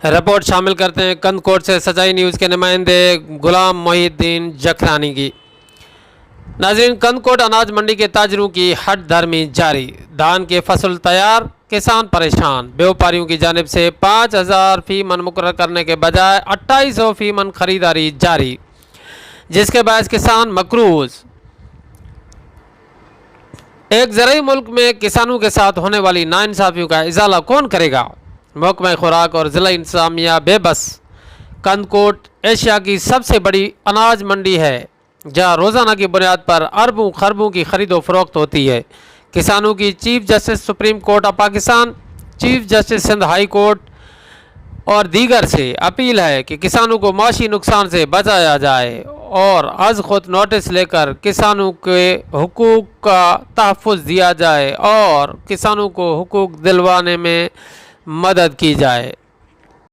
Report شامل کرتے ہیں کند کوٹ سے سچائی نیوز کے نمائندے غلام محی الدین جکھرانی کی۔ ناظرین، کند کوٹ اناج منڈی کے تاجروں کی ہٹ دھرمی جاری، دھان کے فصل تیار، کسان پریشان، بیوپاریوں کی جانب سے 5000 فی من مقرر کرنے کے بجائے 2800 فی من خریداری جاری، جس کے باعث کسان مقروض۔ ایک زرعی ملک میں کسانوں کے ساتھ ہونے والی ناانصافیوں کا ازالہ کون کرے گا؟ محکمہ خوراک اور ضلع انتظامیہ بے بس۔ کند کوٹ ایشیا کی سب سے بڑی اناج منڈی ہے، جہاں روزانہ کی بنیاد پر اربوں خربوں کی خرید و فروخت ہوتی ہے۔ کسانوں کی chief justice supreme court of Pakistan, chief justice Sindh high court اور دیگر سے اپیل ہے کہ کسانوں کو معاشی نقصان سے بچایا جائے اور از خود نوٹس لے کر کسانوں کے حقوق کا تحفظ دیا جائے اور کسانوں کو حقوق دلوانے میں مدد کی جائے۔